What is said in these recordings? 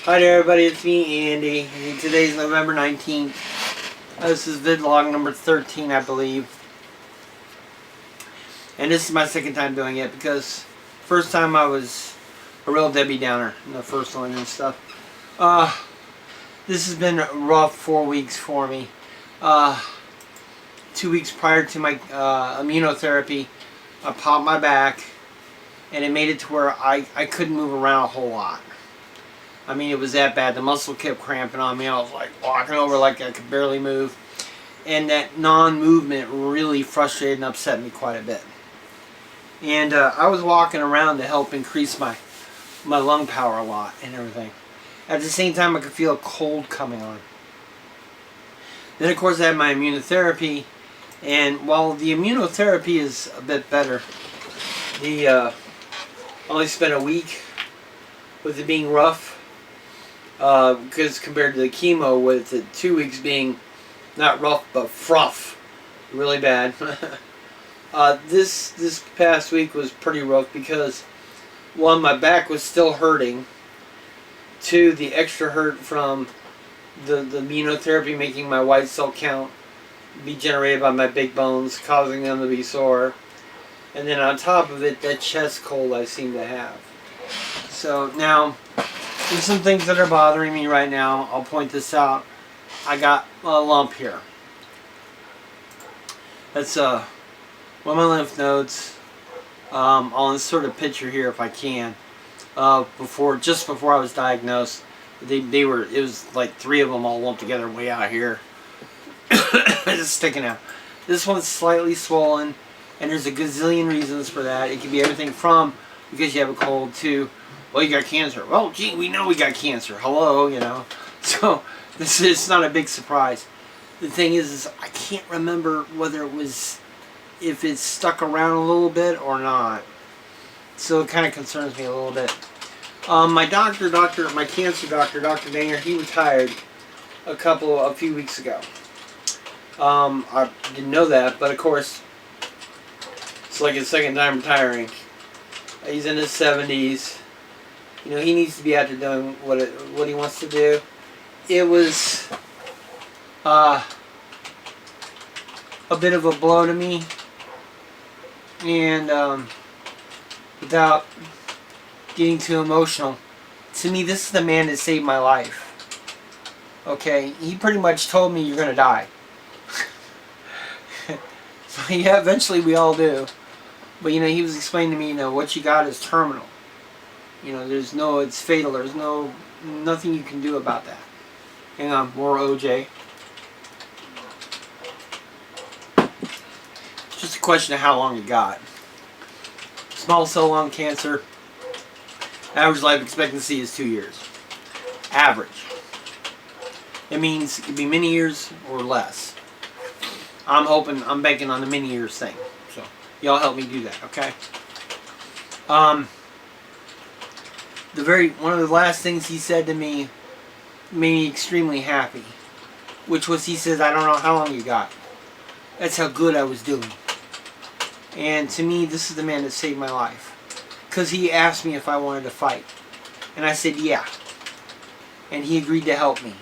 Hi there everybody, it's me Andy. Today's November 19th. This is Vid Log number 13, I believe. And this is my second time doing it because first time I was a real Debbie Downer in the first one and stuff. This has been a rough 4 weeks for me. 2 weeks prior to my immunotherapy, I popped my back and it made it to where I couldn't move around a whole lot. I mean, it was that bad. The muscle kept cramping on me. I was like walking over like I could barely move. And that non-movement really frustrated and upset me quite a bit. And I was walking around to help increase my lung power a lot and everything. At the same time, I could feel a cold coming on. Then, of course, I had my immunotherapy. And while the immunotherapy is a bit better, I only spent a week with it being rough. Because compared to the chemo, with it 2 weeks being not rough but fruff, really bad. This past week was pretty rough because one, my back was still hurting. Two, the extra hurt from the immunotherapy making my white cell count be generated by my big bones, causing them to be sore. And then on top of it, that chest cold I seem to have. So now, there's some things that are bothering me right now. I'll point this out. I got a lump here. That's one of my lymph nodes. I'll insert a picture here if I can. Just before I was diagnosed, it was like 3 of them all lumped together way out here. Just sticking out. This one's slightly swollen, and there's a gazillion reasons for that. It could be everything from because you have a cold to, well, you got cancer. Well, gee, we know we got cancer. Hello, you know. So this is not a big surprise. The thing is I can't remember whether if it's stuck around a little bit or not. So it kind of concerns me a little bit. My my cancer doctor, Dr. Danger, he retired a few weeks ago. I didn't know that, but of course, it's like his second time retiring. He's in his 70s. You know, he needs to be out there doing what he wants to do. It was a bit of a blow to me, and without getting too emotional, to me, this is the man that saved my life. Okay, he pretty much told me you're gonna die. So yeah, eventually we all do. But you know, he was explaining to me, you know, what you got is terminal. You know, it's fatal. There's nothing you can do about that. Hang on, more OJ. It's just a question of how long you got. Small cell lung cancer, average life expectancy is 2 years. Average. It means it could be many years or less. I'm banking on the many years thing. So, y'all help me do that, okay? One of the last things he said to me made me extremely happy, which was, he says, I don't know how long you got. That's how good I was doing. And to me, this is the man that saved my life, because he asked me if I wanted to fight, and I said yeah, and he agreed to help me.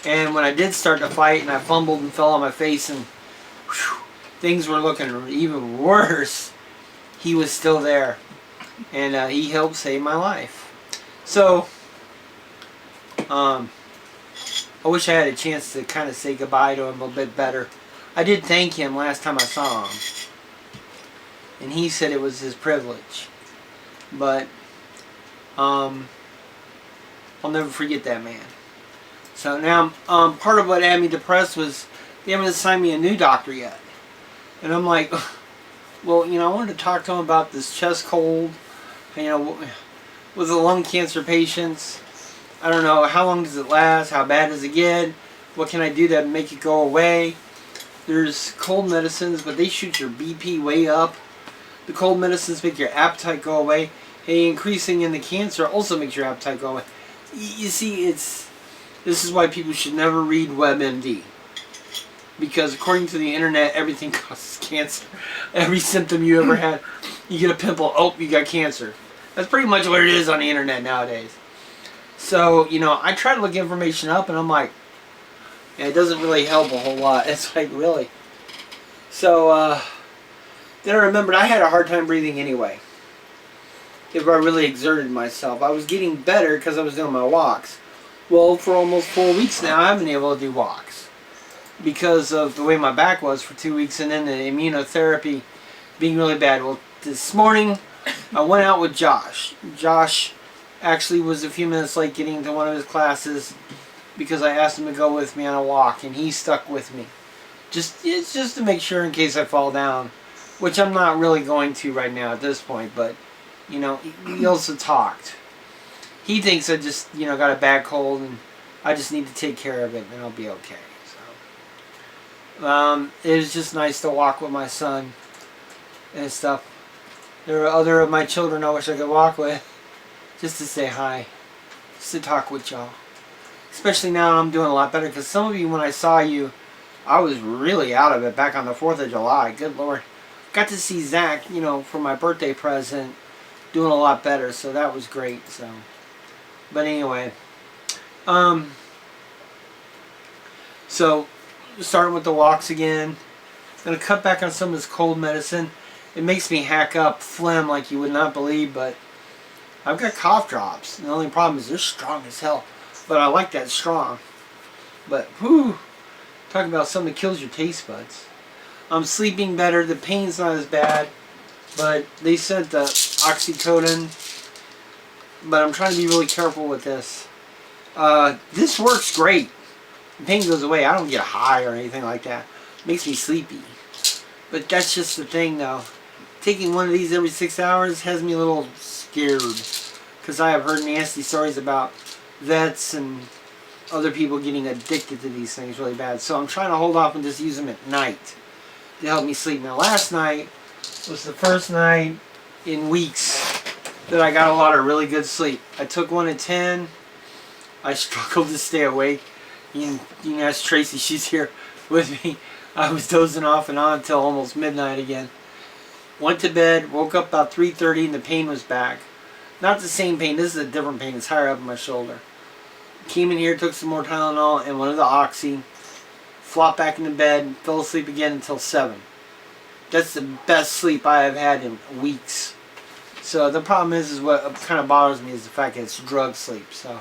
And when I did start to fight and I fumbled and fell on my face and things were looking even worse, he was still there, and he helped save my life. So, I wish I had a chance to kind of say goodbye to him a bit better. I did thank him last time I saw him, and he said it was his privilege. But, I'll never forget that man. So now, part of what had me depressed was they haven't assigned me a new doctor yet. And I'm like, well, you know, I wanted to talk to him about this chest cold, you know, with the lung cancer patients. I don't know, how long does it last? How bad does it get? What can I do to make it go away? There's cold medicines, but they shoot your BP way up. The cold medicines make your appetite go away. Hey, increasing in the cancer also makes your appetite go away. You see, this is why people should never read WebMD. Because according to the internet, everything causes cancer. Every symptom you ever had, you get a pimple, oh, you got cancer. That's pretty much what it is on the internet nowadays. So, you know, I try to look information up and I'm like, yeah, it doesn't really help a whole lot. It's like, really? So, then I remembered I had a hard time breathing anyway. If I really exerted myself. I was getting better because I was doing my walks. Well, for almost 4 weeks now, I haven't been able to do walks. Because of the way my back was for 2 weeks and then the immunotherapy being really bad. Well, this morning, I went out with Josh. Josh actually was a few minutes late getting to one of his classes because I asked him to go with me on a walk, and he stuck with me. It's just to make sure in case I fall down, which I'm not really going to right now at this point, but, you know, we also talked. He thinks I just, you know, got a bad cold, and I just need to take care of it, and I'll be okay. So, it was just nice to walk with my son and stuff. There are other of my children I wish I could walk with, just to say hi, just to talk with y'all. Especially now I'm doing a lot better, because some of you, when I saw you, I was really out of it back on the 4th of July. Good Lord. Got to see Zach, you know, for my birthday present, doing a lot better, so that was great. So, but anyway, so starting with the walks again. Gonna cut back on some of this cold medicine. It makes me hack up phlegm like you would not believe, but I've got cough drops. The only problem is they're strong as hell. But I like that strong. But, whew, talking about something that kills your taste buds. I'm sleeping better. The pain's not as bad. But they sent the oxycodone. But I'm trying to be really careful with this. This works great. The pain goes away. I don't get high or anything like that. It makes me sleepy. But that's just the thing, though. Taking one of these every 6 hours has me a little scared. Because I have heard nasty stories about vets and other people getting addicted to these things really bad. So I'm trying to hold off and just use them at night to help me sleep. Now, last night was the first night in weeks that I got a lot of really good sleep. I took one at 10. I struggled to stay awake. You can ask Tracy, she's here with me. I was dozing off and on until almost midnight again. Went to bed, woke up about 3:30 and the pain was back. Not the same pain, this is a different pain, it's higher up in my shoulder. Came in here, took some more Tylenol and one of the Oxy. Flopped back into bed, fell asleep again until 7. That's the best sleep I have had in weeks. So the problem is what kind of bothers me is the fact that it's drug sleep. So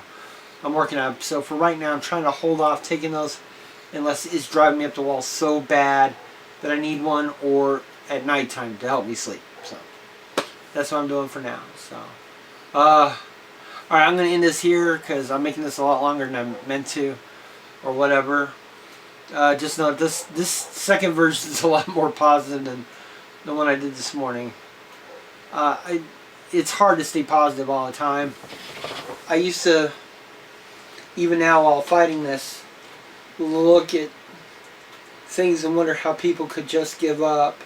I'm working on it. So for right now, I'm trying to hold off taking those unless it's driving me up the wall so bad that I need one, or at nighttime to help me sleep. So that's what I'm doing for now. So alright, I'm going to end this here because I'm making this a lot longer than I meant to, or whatever. Just know this second version is a lot more positive than the one I did this morning. It's hard to stay positive all the time. I used to, even now while fighting this, look at things and wonder how people could just give up.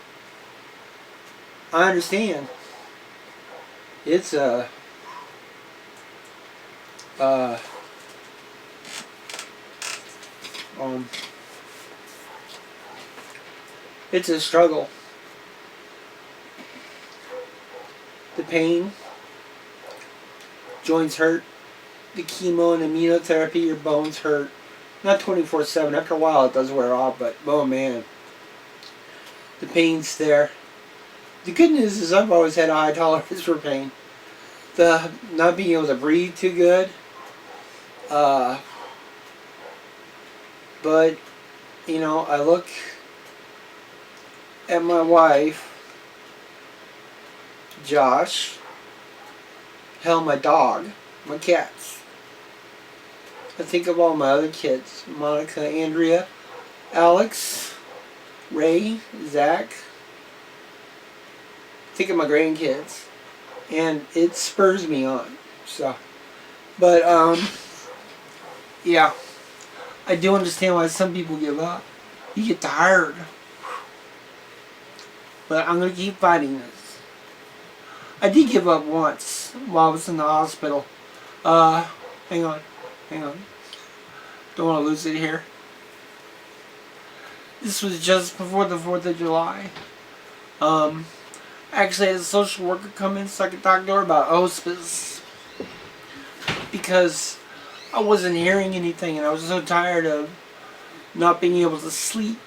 I understand. It's it's a struggle. The pain, joints hurt, the chemo and immunotherapy, your bones hurt. Not 24/7. After a while it does wear off, but oh man, the pain's there. The good news is I've always had a high tolerance for pain. The not being able to breathe too good. But, you know, I look at my wife, Josh, hell, my dog, my cats. I think of all my other kids, Monica, Andrea, Alex, Ray, Zach. Think of my grandkids, and it spurs me on. So, but yeah, I do understand why some people give up. You get tired, but I'm gonna keep fighting this. I did give up once while I was in the hospital. Hang on. Don't want to lose it here. This was just before the 4th of July. Actually, I had a social worker come in so I could talk to her about hospice. Because I wasn't hearing anything, and I was so tired of not being able to sleep.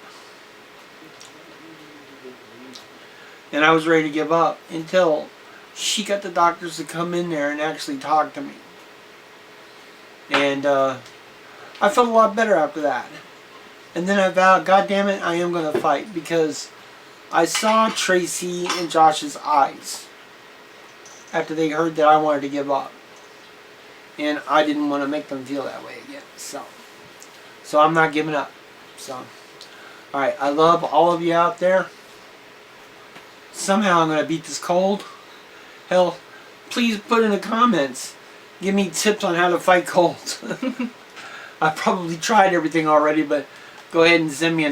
And I was ready to give up until she got the doctors to come in there and actually talk to me. And I felt a lot better after that. And then I vowed, God damn it, I am going to fight, because I saw Tracy and Josh's eyes after they heard that I wanted to give up. And I didn't want to make them feel that way again. So I'm not giving up. So, alright, I love all of you out there. Somehow I'm going to beat this cold. Hell, please put in the comments. Give me tips on how to fight colds. I've probably tried everything already, but go ahead and send me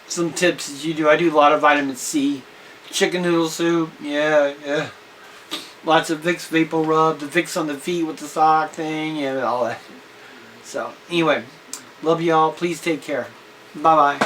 some tips as you do. I do a lot of vitamin C. Chicken noodle soup. Yeah. Lots of Vicks Vapor Rub. The Vicks on the feet with the sock thing. Yeah, all that. So, anyway. Love y'all. Please take care. Bye-bye.